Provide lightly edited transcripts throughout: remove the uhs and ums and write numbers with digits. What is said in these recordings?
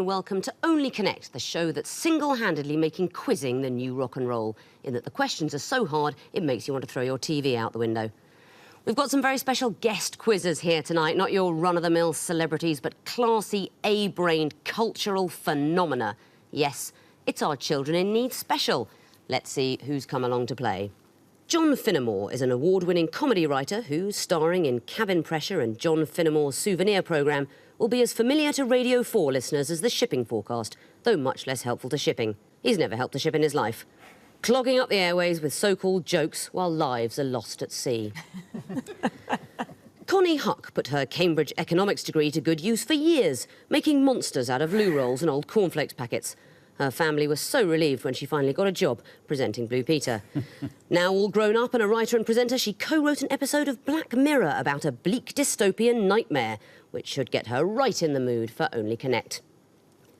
and welcome to Only Connect, the show that's single-handedly making quizzing the new rock and roll, in that the questions are so hard it makes you want to throw your TV out the window. We've got some very special guest quizzers here tonight, not your run-of-the-mill celebrities, but classy, A-brained cultural phenomena. Yes, it's our Children in Need special. Let's see who's come along to play. John Finnemore is an award-winning comedy writer who, starring in Cabin Pressure and John Finnemore's Souvenir programme, will be as familiar to Radio 4 listeners as the shipping forecast, though much less helpful to shipping. He's never helped a ship in his life. Clogging up the airways with so-called jokes while lives are lost at sea. Connie Huck put her Cambridge economics degree to good use for years, making monsters out of loo rolls and old cornflakes packets. Her family was so relieved when she finally got a job presenting Blue Peter. Now all grown up and a writer and presenter, she co-wrote an episode of Black Mirror about a bleak dystopian nightmare, which should get her right in the mood for Only Connect.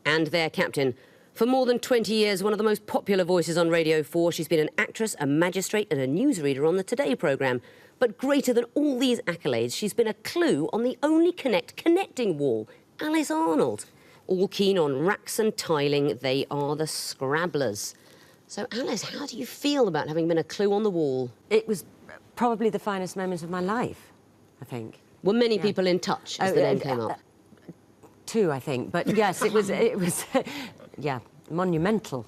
And their captain. For more than 20 years, one of the most popular voices on Radio 4, she's been an actress, a magistrate and a newsreader on the Today programme. But greater than all these accolades, she's been a clue on the Only Connect connecting wall, Alice Arnold. All keen on racks and tiling, they are the Scrabblers. So, Alice, how do you feel about having been a clue on the wall? It was probably the finest moment of my life, I think. Were many people in touch as the name came up? Two, I think, but yes, it was, yeah, monumental.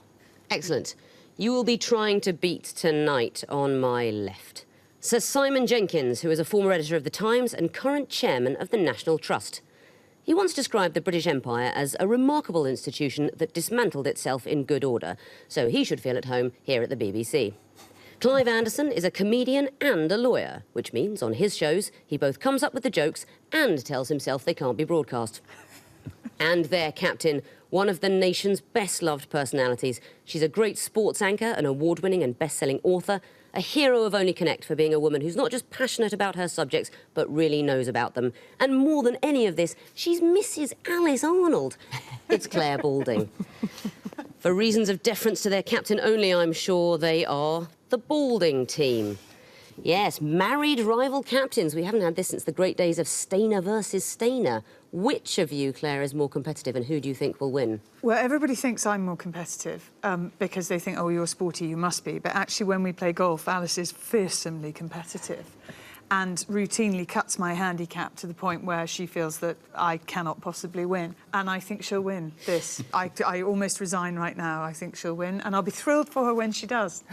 Excellent. You will be trying to beat tonight on my left. Sir Simon Jenkins, who is a former editor of The Times and current chairman of the National Trust. He once described the British Empire as a remarkable institution that dismantled itself in good order, so he should feel at home here at the BBC. Clive Anderson is a comedian and a lawyer, which means on his shows he both comes up with the jokes and tells himself they can't be broadcast. And their captain, one of the nation's best-loved personalities. She's a great sports anchor, an award-winning and best-selling author, a hero of Only Connect for being a woman who's not just passionate about her subjects, but really knows about them. And more than any of this, she's Mrs. Alice Arnold. It's Clare Balding. For reasons of deference to their captain only, I'm sure, they are the Balding team. Yes, married rival captains. We haven't had this since the great days of Stainer versus Stainer. Which of you, Claire, is more competitive and who do you think will win? Well, everybody thinks I'm more competitive because they think, oh, you're sporty, you must be. But actually, when we play golf, Alice is fearsomely competitive and routinely cuts my handicap to the point where she feels that I cannot possibly win. And I think she'll win this. I almost resign right now. I think she'll win, and I'll be thrilled for her when she does.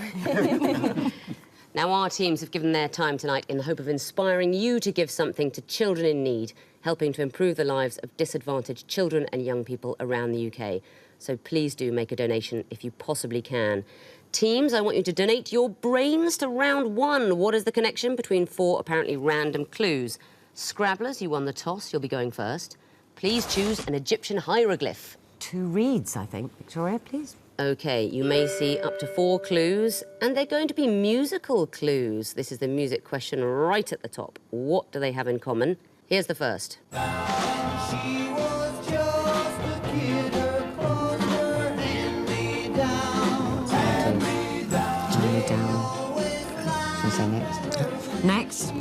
Now, our teams have given their time tonight in the hope of inspiring you to give something to children in need, helping to improve the lives of disadvantaged children and young people around the UK. So please do make a donation if you possibly can. Teams, I want you to donate your brains to round one. What is the connection between four apparently random clues? Scrabblers, you won the toss. You'll be going first. Please choose an Egyptian hieroglyph. 2 reads, I think. Victoria, please. OK, you may see up to 4 clues, and they're going to be musical clues. This is the music question right at the top. What do they have in common? Here's the first. She was just a kid, her clothes were hand-me-down. Hand-me-down. Shall we say next? Next.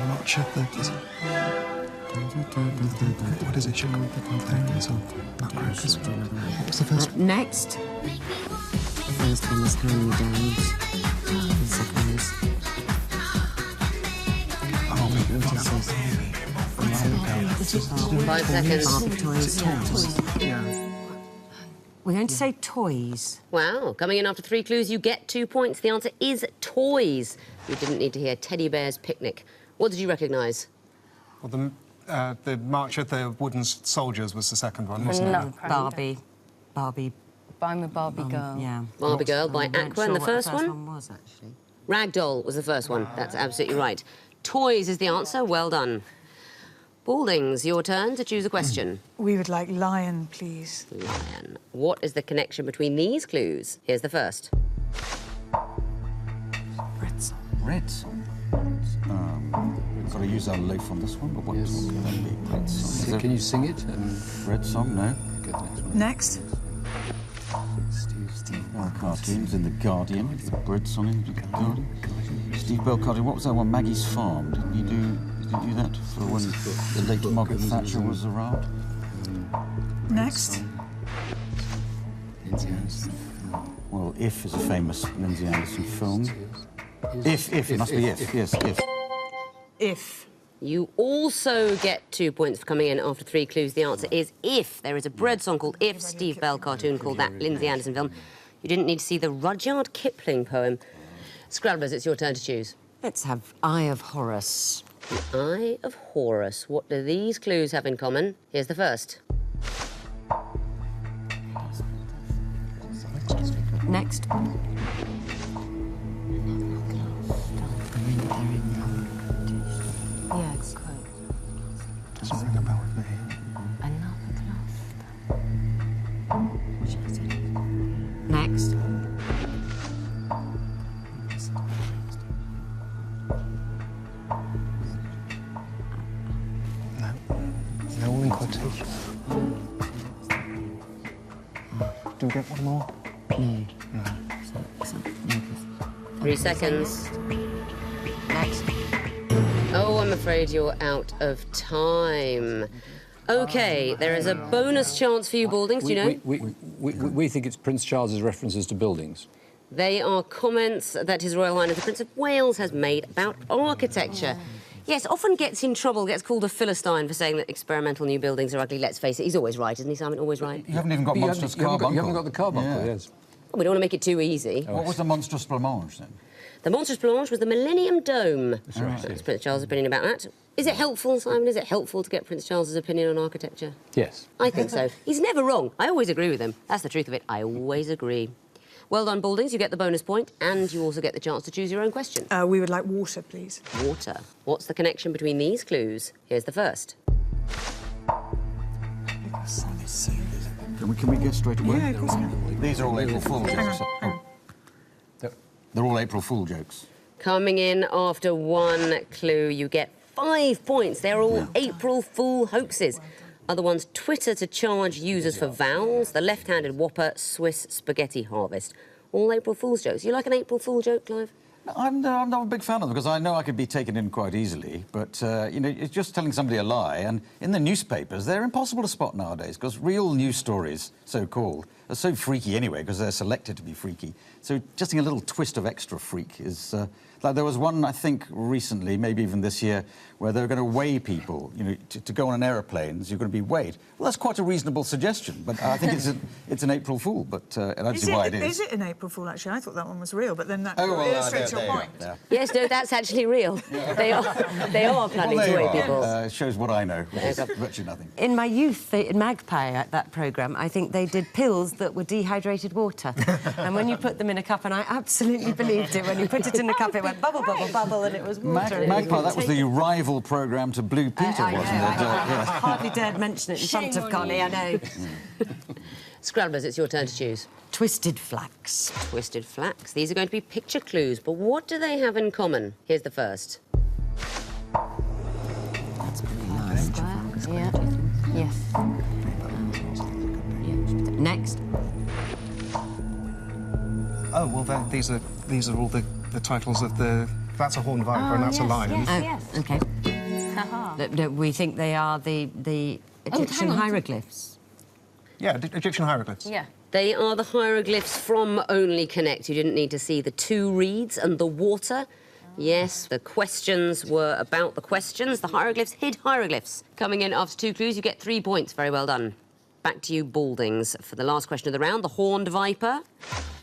March of the... What is it? Sugar? Things or nutcrackers? What was the first one? Next. The first one was hand-me-downs. The second was... Oh, maybe it was... 5 seconds. Barbie toys. Yeah. We're going to say toys. Wow, coming in after 3 clues, you get 2 points. The answer is toys. You didn't need to hear Teddy Bear's Picnic. What did you recognise? Well, the March of the Wooden Soldiers was the second one, wasn't it? Barbie. I'm a Barbie girl. Yeah. Barbie Girl by Aqua, and the first one? The first one was, actually. Ragdoll was the first one. That's absolutely right. Toys is the answer. Well done. Baldings, your turn to choose a question. We would like lion, please. Lion. What is the connection between these clues? Here's the first. Red song. Got to use our loaf on this one, but what song can that be? Red song. Can you sing it? Red song, no. Good, Next. Steve Bell cartoons in The Guardian. The Red song in The Guardian. Steve Bell cartoon. What was that one? Maggie's Farm. Didn't you do did you do that for when the late Margaret Thatcher was around? Next. Well, If is a famous Lindsay Anderson film. If, it must be If, yes, If. If. You also get 2 points for coming in after 3 clues. The answer is If. There is a bread song called If, Steve Bell cartoon called that, Lindsay Anderson film. You didn't need to see the Rudyard Kipling poem. Scrabblers, it's your turn to choose. Let's have Eye of Horus. The Eye of Horus. What do these clues have in common? Here's the first. Next. Yeah, it's quite. Doesn't ring a bell with me. Next. No, all in quotation. Do we get one more? No. 3 seconds. Next. Oh, I'm afraid you're out of time. OK, there is a bonus chance for you, Baldings, do you know? We think it's Prince Charles's references to buildings. They are comments that His Royal Highness the Prince of Wales has made about architecture. Yes, often gets in trouble, gets called a Philistine for saying that experimental new buildings are ugly. Let's face it, he's always right, isn't he, Simon? Always right. You haven't even got monstrous You haven't carbuncle. got the carbuncle, yes. We don't want to make it too easy. What was the monstrous blancmange then? The monstrous blancmange was the Millennium Dome. That's right. That's Prince Charles' opinion about that. Is it helpful, Simon? Is it helpful to get Prince Charles's opinion on architecture? Yes. I think so. He's never wrong. I always agree with him. That's the truth of it. I always agree. Well done, Baldings. You get the bonus point, and you also get the chance to choose your own question. We would like water, please. Water. What's the connection between these clues? Here's the first. Can we guess straight away? Yeah, of course we can. These are all April Fool jokes. Hang on. They're all April Fool jokes. Coming in after 1 clue, you get 5 points. They're all April Fool hoaxes. Other ones, Twitter to charge users for Vowels, the left-handed Whopper, Swiss spaghetti harvest. All April Fool's jokes. You like an April Fool joke, Clive? I'm not a big fan of them because I know I could be taken in quite easily, but, you know, it's just telling somebody a lie. And in the newspapers, they're impossible to spot nowadays because real news stories, so-called, are so freaky anyway because they're selected to be freaky. So just a little twist of extra freak is... like there was one, I think, recently, maybe even this year, where they were going to weigh people, you know, to go on an aeroplane, you're going to be weighed. Well, that's quite a reasonable suggestion, but I think it's an April Fool, but I don't see why it is. Is it an April Fool, actually? I thought that one was real, but then that Oh, well, illustrates your there you point. go. Yes, no, that's actually real. They are planning to weigh people. Shows what I know, which is virtually nothing. In my youth, in Magpie, at that programme, I think they did pills that were dehydrated water. And when you put them in a cup, and I absolutely believed it, when you put it in a cup, it went bubble, bubble, bubble, and it was water. Magpie, that was the rival programme to Blue Peter, I know, wasn't it? I hardly dared mention it in front of Connie, I know. Scrabblers, it's your turn to choose. Twisted flax. Twisted flax. These are going to be picture clues, but what do they have in common? Here's the first. That's pretty nice. Yeah. Yes. Next. Oh, well, these are all the titles of the... That's a horned viper and that's a lion. Yes. OK. We think they are the Egyptian hang on. hieroglyphs. Yeah, Egyptian hieroglyphs. Yeah. They are the hieroglyphs from Only Connect. You didn't need to see the 2 reeds and the water. Yes, the questions were about the questions. The hieroglyphs hid hieroglyphs. Coming in after 2 clues, you get 3 points. Very well done. Back to you, Baldings, for the last question of the round, the horned viper.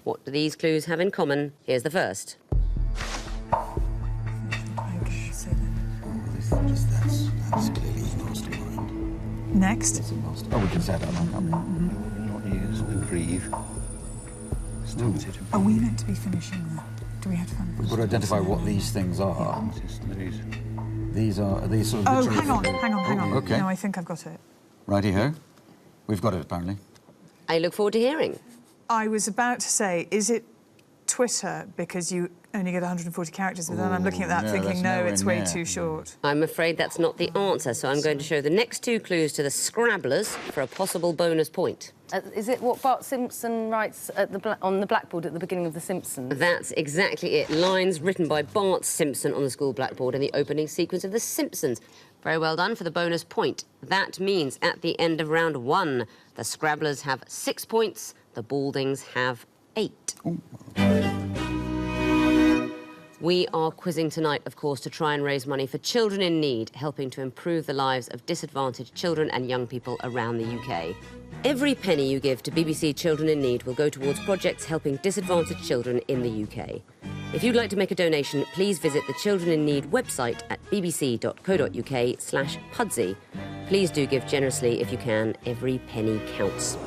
What do these clues have in common? Here's the first. That's clearly his mastermind. Next. Oh, we can say that, can't we? Not use and breathe. Started. Are we meant to be finishing there? Do we have to find We've got to identify what these things are. These are these sort of... Oh, literally- hang on. OK. No, I think I've got it. Righty-ho. We've got it, apparently. I look forward to hearing. I was about to say, is it Twitter because you only get 140 characters, but then I'm looking at that no, thinking, that's no, nowhere it's way near. too short. I'm afraid that's not the answer, so I'm going to show the next 2 clues to the Scrabblers for a possible bonus point. Is it what Bart Simpson writes at on the blackboard at the beginning of The Simpsons? That's exactly it. Lines written by Bart Simpson on the school blackboard in the opening sequence of The Simpsons. Very well done for the bonus point. That means at the end of round 1, the Scrabblers have 6 points, the Baldings have 8. We are quizzing tonight, of course, to try and raise money for children in need, helping to improve the lives of disadvantaged children and young people around the UK. Every penny you give to BBC Children in Need will go towards projects helping disadvantaged children in the UK. If you'd like to make a donation, please visit the Children in Need website at bbc.co.uk/Pudsey. Please do give generously if you can. Every penny counts.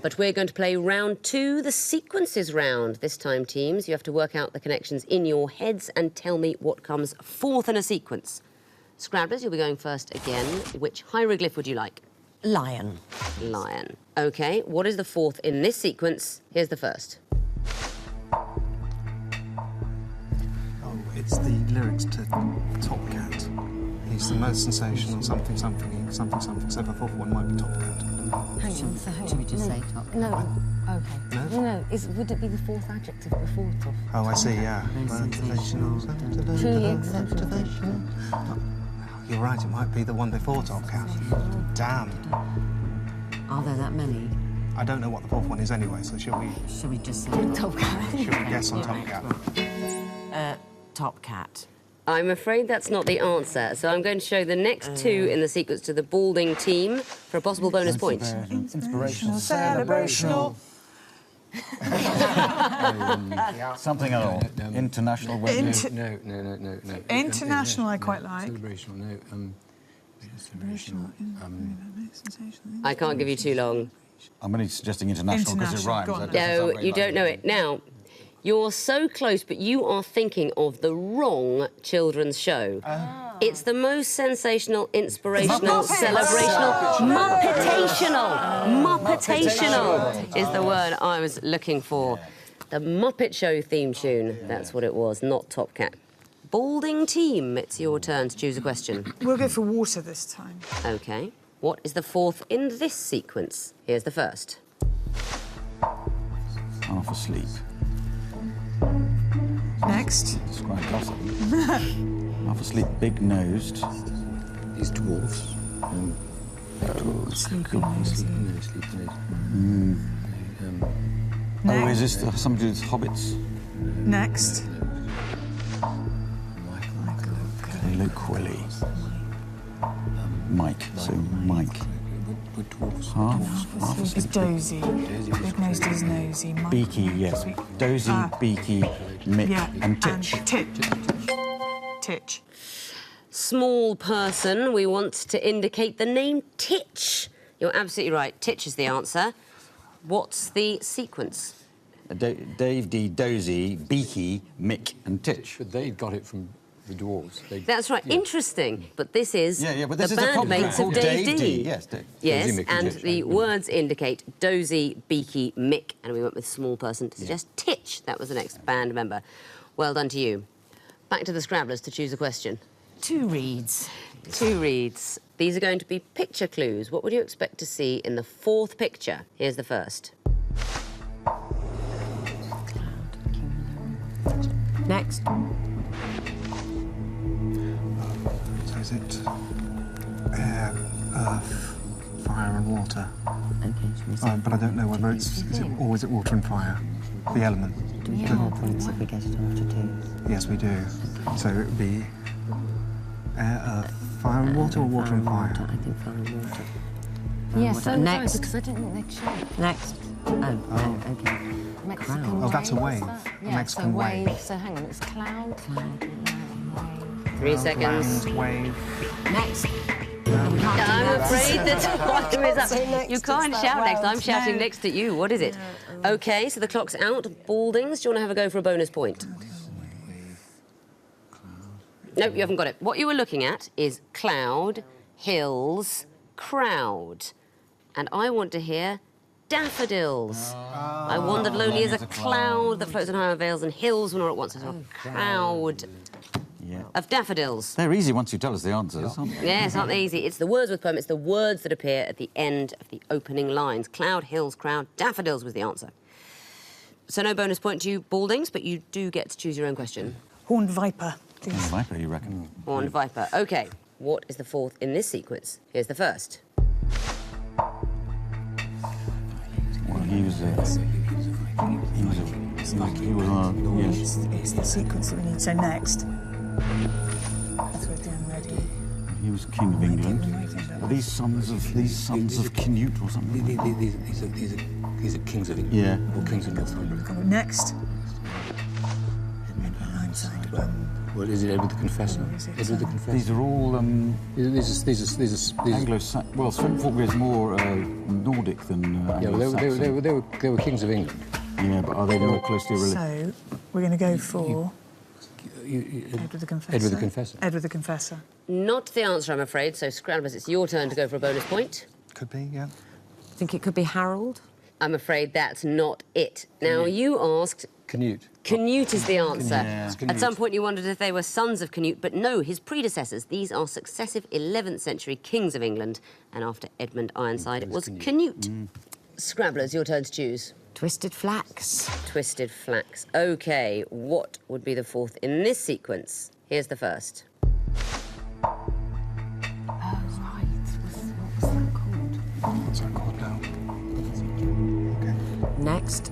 But we're going to play round 2, the sequences round. This time, teams, you have to work out the connections in your heads and tell me what comes fourth in a sequence. Scrabblers, you'll be going first again. Which hieroglyph would you like? Lion. Lion. OK, what is the fourth in this sequence? Here's the first. Oh, it's the lyrics to Top Cat. He's the most sensational something, something, something, something. So the fourth one might be Top Cat. Hang on, so hang on. Should we just say top? No, OK. No? No, would it be the fourth adjective before top? Oh, I see, yeah. Sensational. Truly exceptional. You're right, it might be the one before Top Cat. Damn. Are there that many? I don't know what the fourth one is anyway, so should we just say Top Cat. guess on Top Cat? Top Cat? I'm afraid that's not the answer, so I'm going to show the next 2 in the sequence to the Balding team for a possible bonus point. Inspirational. Celebrational. Something else. International wedding. No. International, I quite like. Celebrational, no. Celebrational. I can't give you too long. I'm only suggesting international because it International, rhymes. go on That then. doesn't No, sound very you don't know likely. it. Now, you're so close, but you are thinking of the wrong children's show. It's the most sensational, inspirational, celebrational, Muppetational is the word I was looking for. The Muppet Show theme tune, that's what it was, not Top Cat. Balding team, it's your turn to choose a question. We'll go for water this time. OK. What is the fourth in this sequence? Here's the first. Half asleep. Next. It's quite classic. Half asleep, big-nosed. These dwarfs. Sleeping Sleeping. Oh, is this something to do with hobbits? Next. Luke Willie. Mike. So Mike. Would dwarfs. Half It's asleep. Dozy. Big nosed is nosy. Beaky, yes. Dozy, Beaky, Mick, Yeah. and Titch. Titch. Small person, we want to indicate the name Titch. You're absolutely right. Titch is the answer. What's the sequence? Dave, D, Dozy, Beaky, Mick, and Titch. But they got it from the dwarves. That's right. Interesting. But this is but this the is a bandmates of Dave D. Yes, Dave. Yes, Dozy, Mick and and Titch, the right. words indicate Dozy, Beaky, Mick, and we went with small person to suggest Titch. That was the next band member. Well done to you. Back to the Scrabblers to choose a question. 2 reads. 2 reads. These are going to be picture clues. What would you expect to see in the fourth picture? Here's the first. Next. So is it air, earth, fire and water? Okay, should we say? But I don't know whether is it water and fire? The element. Do we have more points if we get it after 2? Yes, we do. So it would be air, earth, fire and water, or water and fire? I think fire and water. Yes, so Next. because I didn't think they'd show. Next. No, okay. Mexican Oh, that's a wave. what's that? A Yeah, Mexican so wave. So hang on, it's cloud. 3 seconds. Land, wave. Next. I'm afraid the time is up. next, You can't it's shout that next. I'm loud. shouting No. next at you. What is it? OK, so the clock's out. Baldings, do you want to have a go for a bonus point? Nope, you haven't got it. What you were looking at is cloud, hills, crowd. And I want to hear daffodils. I wandered lonely as a cloud that floats on higher vales and hills when all at once. I saw a crowd. of daffodils. They're easy once you tell us the answers, aren't they? Yes, aren't they easy? It's the Wordsworth poem. It's the words that appear at the end of the opening lines. Cloud, hills, crowd, daffodils was the answer. So no bonus point to you, Baldings, but you do get to choose your own question. Horned viper, please. Viper, you reckon? Horned viper. OK, what is the fourth in this sequence? Here's the first. Well, he was a... Yes. It's the sequence that we need. So next. That's what the unready. He was King of England. Are these sons of Canute or something? These are kings of England. Yeah. Or kings of Northumbria. Next. Well, is it Edward the Confessor? Edward the Confessor. These are all These are Anglo-Saxon. Well, Swedenborg is more Nordic than yeah, well, Anglo-Saxon. they were kings of England. Yeah, but are they more closely related? So we're going to go for Edward the Confessor. Edward the Confessor. Edward the Confessor. Not the answer, I'm afraid. So, Scrabblers, it's your turn to go for a bonus point. Could be, yeah. I think it could be Harold. I'm afraid that's not it. Now, you asked... Canute. Canute is the answer. Yeah. At some point you wondered if they were sons of Canute, but no, his predecessors. These are successive 11th century kings of England, and after Edmund Ironside, it was Canute. Scrabblers, your turn to choose. Twisted Flax. Twisted Flax. OK, what would be the fourth in this sequence? Here's the first. What's that called now? Okay. Next.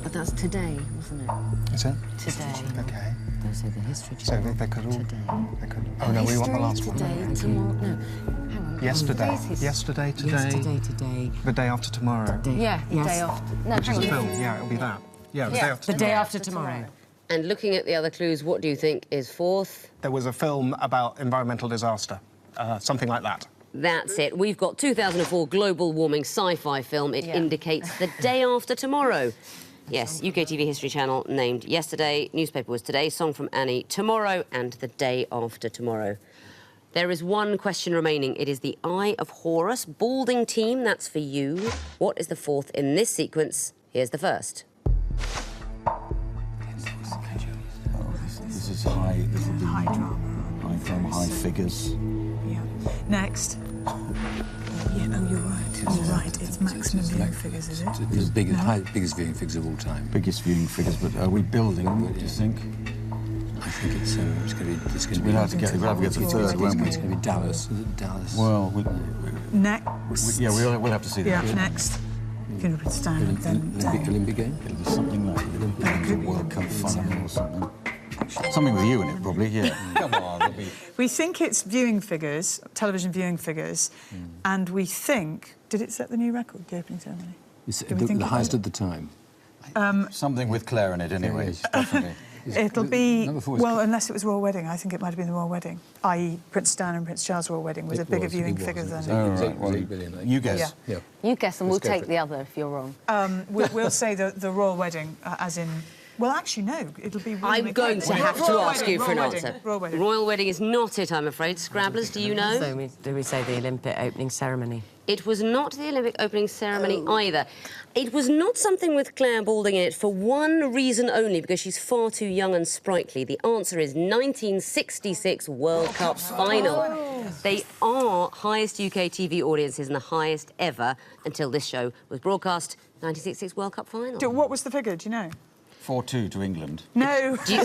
But that's today, wasn't it? Is it? Today. Okay. So the history So channel. they could all... Today. They could... Oh, no, we want the last one. Today, tomorrow. No, hang on. Yesterday. Yesterday, today. Yesterday, today. The day after tomorrow. Yeah, the Yes. day after. No, Which is hang a on. film. Yeah, it'll be that. Yeah, the Yeah. day after The day after tomorrow. And looking at the other clues, what do you think is fourth? There was a film about environmental disaster. Something like that. That's it. We've got 2004 global warming sci-fi film. It indicates the day after tomorrow. Yes, UK TV History Channel named yesterday, newspaper was today, song from Annie tomorrow, and the day after tomorrow. There is one question remaining. It is the Eye of Horus. Balding team, that's for you. What is the fourth in this sequence? Here's the first. This is high. This will be High drama. high drama, high figures. Yeah. Next. Yeah, oh, you're right. You're right. It's maximum viewing figures, is it? It's the biggest viewing figures of all time. Biggest viewing figures, but are we building? What do you think? I think it's going to be. We'll have to get the third, won't we? It's going to be Dallas. Is it Dallas? Well, Next. we'll have to see that. Yeah, next. If you would stand, then... Olympic game? It'll be something like the World Cup final or something. Something with you in it, probably, yeah. Come on, there'll be... We think it's viewing figures, television viewing figures, and we think... Did it set the new record, the opening ceremony? It's Do we think the it highest did? at the time. Something with Clare in it, anyway, definitely. It'll be... Number four is- Well, unless it was Royal Wedding. I think it might have been the Royal Wedding, i.e. Prince Dan and Prince Charles' Royal Wedding was a bigger viewing figure than... Oh, right, It was well, 8 billion, I think. you guess. Yeah. You guess and we'll Let's go take for it. the other if you're wrong. We'll say the Royal Wedding, as in... Well, actually, no. It'll be... I'm going to have to ask you for an answer. Royal Wedding. Royal Wedding is not it, I'm afraid. Scrabblers, do you know? So do we say the Olympic opening ceremony? It was not the Olympic opening ceremony either. It was not something with Clare Balding in it for one reason only, because she's far too young and sprightly. The answer is 1966 World Cup final. They are highest UK TV audiences and the highest ever until this show was broadcast. 1966 World Cup final. What was the figure, do you know? 4-2 to England. No. Do you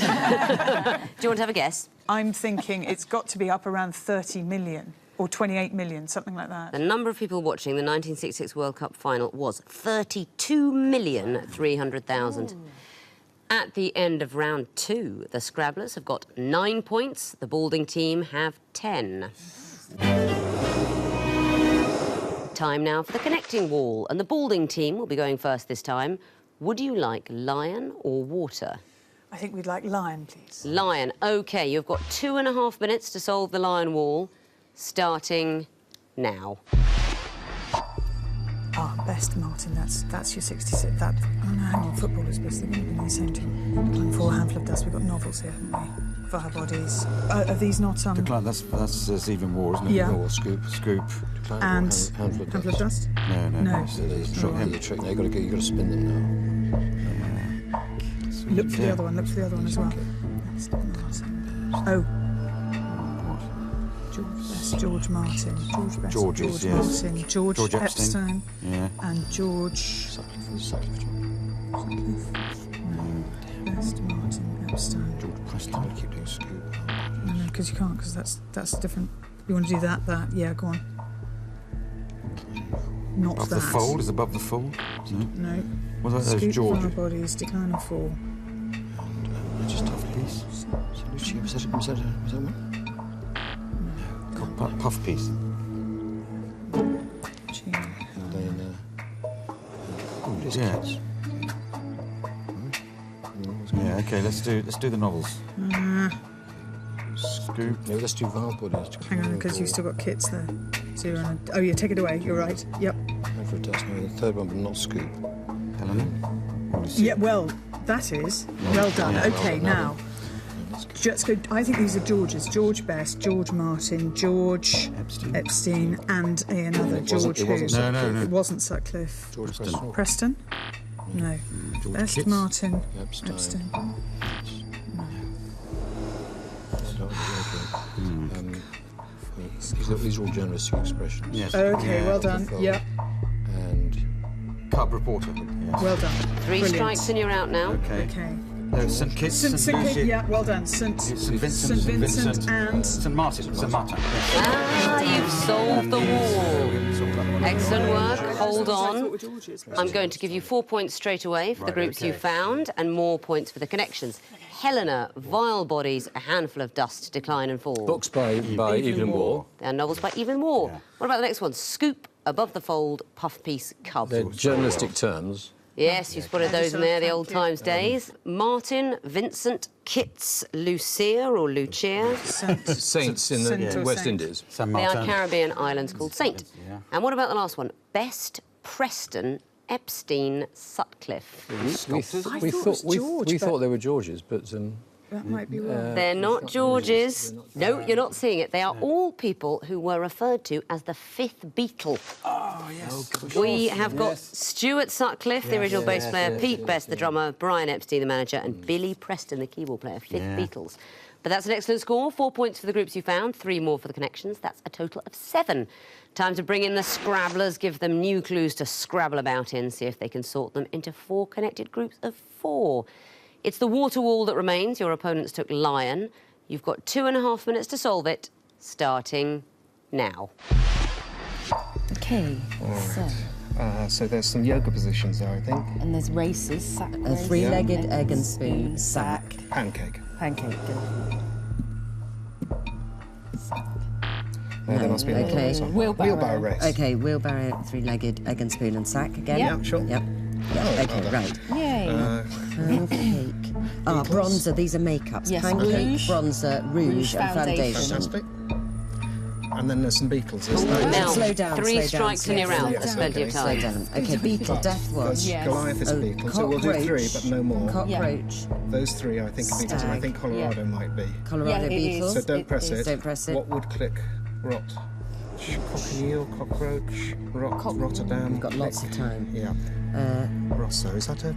want to have a guess? I'm thinking it's got to be up around 30 million or 28 million, something like that. The number of people watching the 1966 World Cup final was 32,300,000. At the end of round 2, the Scrabblers have got 9 points. The Balding team have 10. Time now for the connecting wall, and the Balding team will be going first this time. Would you like lion or water? I think we'd like lion, please. Lion. OK, you've got 2.5 minutes to solve the lion wall, starting now. Ah, best, Martin. That's your 66. That. Oh no, hang on. Footballers, because they wouldn't have been the same team. For Handful of Dust, we've got novels here, haven't we? Fire Bodies. Are these not Decline, that's even war, isn't it? Yeah. Or Scoop. Scoop. and Handful of Dust. No. So there's a trick. You've got to spin them now. Look for the other one. Look for the other one as well. Oh. George Martin. George Best. George's, George yes. Martin. George Epstein. Yeah. And George... Sutcliffe. No. Best, Martin, Epstein. George Preston. I keep doing Scoop. No, because you can't, because that's different. You want to do that, yeah, go on. Not Above that. the fold? Is above the fold? No. No. What about those Scoop George? fire bodies, decline and fall. And just tough piece. Lucia, was that one? Puff piece. Gee. And then, Yeah. Yeah. Okay. Let's do the novels. Scoop. No, let's do Vowel bodies. Hang on, because you've still got kits there. So you're on oh, yeah, take it away. You're right. Yep. For a dust. No, the third one, but not Scoop. Helena. Yeah, well, that is. Well done. Yeah, Okay, now. Let's go. I think these are George's. George Best, George Martin, George Epstein, and another George who? No. It wasn't Sutcliffe. George Preston. Preston? No. George Best, Kitts. Martin, Epstein. Epstein. These are all journalistic expressions. Yes. Okay, well done. Yep, And Cub reporter. Yes. well done. 3 Brilliant. strikes and you're out now. Okay. Okay. St Kitts. St. Lucia. Yeah, well done. St. Vincent and... St Martin. St Martin. Ah, you've solved the wall. Excellent work. Hold on. I'm going to give you 4 points straight away for the groups you found and more points for the connections. Helena, Vile Bodies, A Handful of Dust, Decline and Fall. Books by Evelyn Waugh. They are novels by Evelyn Waugh. What about the next one? Scoop, Above the Fold, Puff Piece, Cub. They're journalistic terms. Yes, you spotted those in there, the old times days. Martin, Vincent, Kitts, Lucia or Lucia. Saints in the West Indies. San They are Martin. Caribbean islands called Saint. Yeah. And what about the last one? Best, Preston, Epstein, Sutcliffe. We George, thought they were Georges, but That might be wrong. They're not Georges. No, you're not seeing it. They are all people who were referred to as the fifth Beatle. Oh, yes. We have got Stuart Sutcliffe, the original bass player, Pete Best, the drummer, Brian Epstein, the manager, and Billy Preston, the keyboard player, fifth Beatles. But that's an excellent score. 4 points for the groups you found, 3 more for the connections. That's a total of 7. Time to bring in the Scrabblers, give them new clues to scrabble about in, see if they can sort them into 4 connected groups of 4. It's the water wall that remains. Your opponents took lion. You've got 2.5 minutes to solve it, starting now. Okay, So there's some yoga positions there, I think. and there's races. Sack A race, three-legged egg and spoon, sack. Pancake. pancake. Good. No, there must be another Okay. one somewhere. Wheelbarrow. race. Okay, wheelbarrow, three-legged egg and spoon and sack again. Yeah. Yeah, sure. Yep. Yeah, okay, right. Yay. Pancake. Bronzer, these are makeups. Yes, Pancake, rouge. bronzer, rouge, Rouge and foundation. foundation. Fantastic. And then there's some Beatles, isn't there? Now, Slow down, 3 slow down, strikes slow and you're down. out. There's plenty of Slow time. down. Okay, Beetle, Death Watch. Yes. Goliath is a Beatle, so we'll do 3, but no more. Cockroach, Those 3, I think, are Beatles, and I think Colorado might be. Colorado Yeah, it Beetle. is. So don't It press is. it. Don't press it. What would click? Rot. Cochineal, cockroach, Rotterdam. We've got lots of time. Yeah. Rosso. Is that a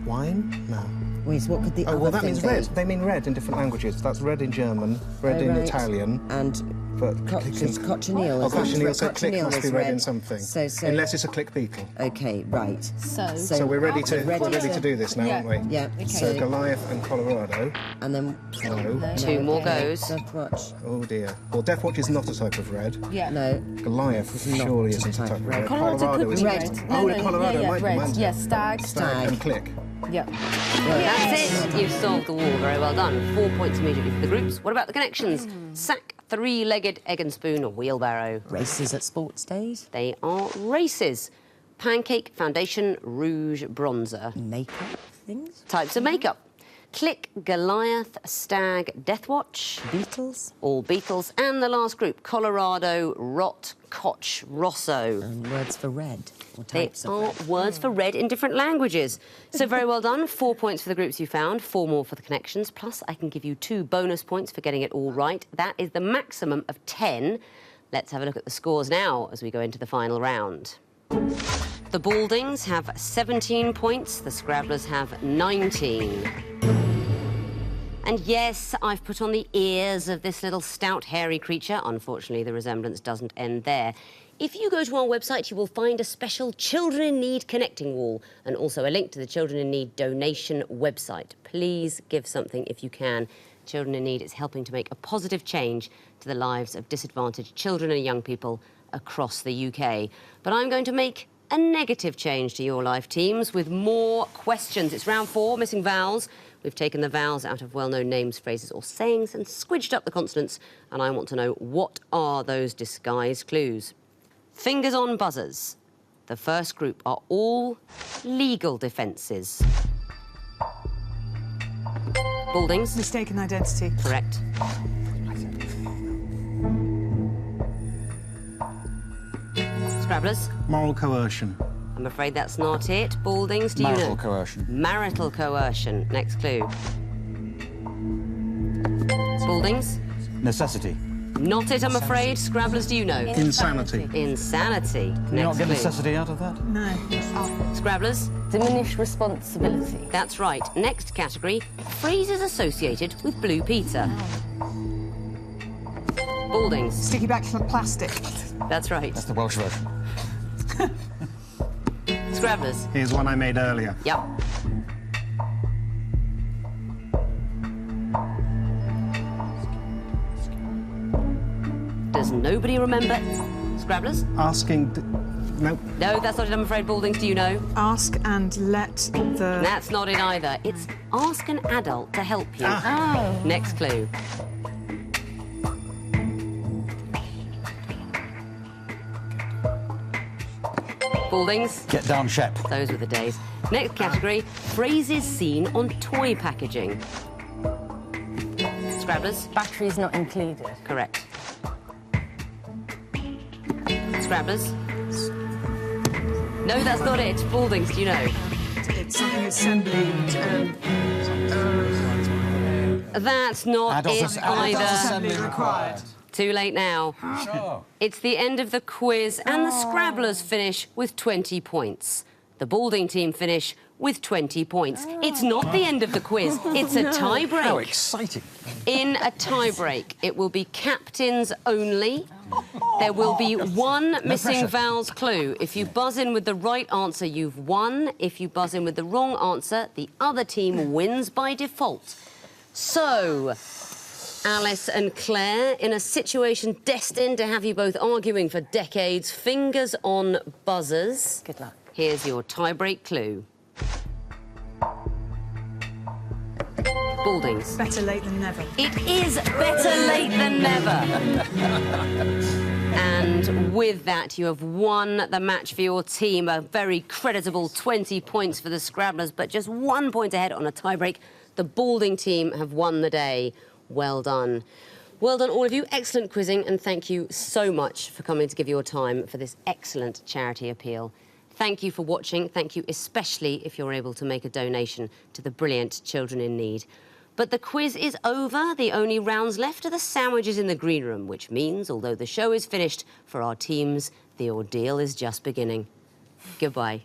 wine? No. Wait, what could the Oh, other well, that thing means be? red. They mean red in different languages. That's red in German, red in right. Italian, And but cochineal. Oh, is cochineal, so red. click Cochineal must is be red in something. So, Unless it's a click beetle. Okay, right. So we're ready to do this now, aren't we? Yeah. So Goliath and Colorado. And then No. 2 more goes. Death Watch. Oh dear. Well, Death Watch is not a type of red. Yeah. No. Goliath not surely a isn't a type type of of red. red. Colorado could is be red. red. Oh, Colorado yeah, might be red. mine. Yes, stag. Stag and click. Yeah. That's it. You've solved the wall. Very well done. 4 points immediately for the groups. What about the connections? Sack, 3-legged egg and spoon, or wheelbarrow. Races at sports days. They are races. Pancake, foundation, rouge, bronzer. Makeup things. Types of makeup. Click, Goliath, stag, Deathwatch. Beatles. All Beatles. And the last group, Colorado, Rot, Koch, Rosso. And words for red. Or They types of are red. words for red in different languages. So very well done. 4 points for the groups you found, 4 more for the connections. Plus, I can give you 2 bonus points for getting it all right. That is the maximum of 10. Let's have a look at the scores now as we go into the final round. The Baldings have 17 points, the Scrabblers have 19. And yes, I've put on the ears of this little stout, hairy creature. Unfortunately, the resemblance doesn't end there. If you go to our website, you will find a special Children in Need connecting wall and also a link to the Children in Need donation website. Please give something if you can. Children in Need is helping to make a positive change to the lives of disadvantaged children and young people across the UK. But I'm going to make a negative change to your life, teams, with more questions. It's round 4, missing vowels. We've taken the vowels out of well-known names, phrases or sayings and squidged up the consonants, and I want to know, what are those disguised clues? Fingers on buzzers. The first group are all legal defences. Baldings? Mistaken identity. Correct. Scrabblers? Moral coercion. I'm afraid that's not it. Baldings, do you know? Marital coercion. Marital coercion. Next clue. Baldings? Necessity. Not it, I'm afraid. Scrabblers, do you know? Insanity. Insanity. Can you not Next get clue. necessity out of that? No. Scrabblers? Diminished responsibility. That's right. Next category, phrases associated with Blue Peter. Baldings? Sticky back plastic. That's right. That's the Welsh version. Scrabblers? Here's one I made earlier. Yep. Does nobody remember? Scrabblers? Asking... Nope. No, that's not it, I'm afraid. Baldings, do you know? Ask and let the... That's not it either. It's ask an adult to help you. Oh. Next clue. Baldings? Get down, Shep. Those were the days. Next category, phrases seen on toy packaging. Scrabblers? Batteries not included. Correct. Scrabblers? No, that's not it. Baldings, do you know? It's something assembly. That's not it Adult either. assembly required. Too late now. Oh. It's the end of the quiz, and the Scrabblers finish with 20 points. The Balding team finish with 20 points. It's not the end of the quiz. It's a tie-break. How exciting. In a tie-break, it will be captains only. There will be one missing vowels clue. If you buzz in with the right answer, you've won. If you buzz in with the wrong answer, the other team wins by default. So, Alice and Claire, in a situation destined to have you both arguing for decades, fingers on buzzers. Good luck. Here's your tie-break clue. Baldings. Better late than never. It is better late than never. And with that, you have won the match for your team. A very creditable 20 points for the Scrabblers, but just 1 point ahead on a tiebreak. The Balding team have won the day. Well done. Well done, all of you. Excellent quizzing, and thank you so much for coming to give your time for this excellent charity appeal. Thank you for watching. Thank you especially if you're able to make a donation to the brilliant Children in Need. But the quiz is over. The only rounds left are the sandwiches in the green room, which means, although the show is finished, for our teams, the ordeal is just beginning. Goodbye.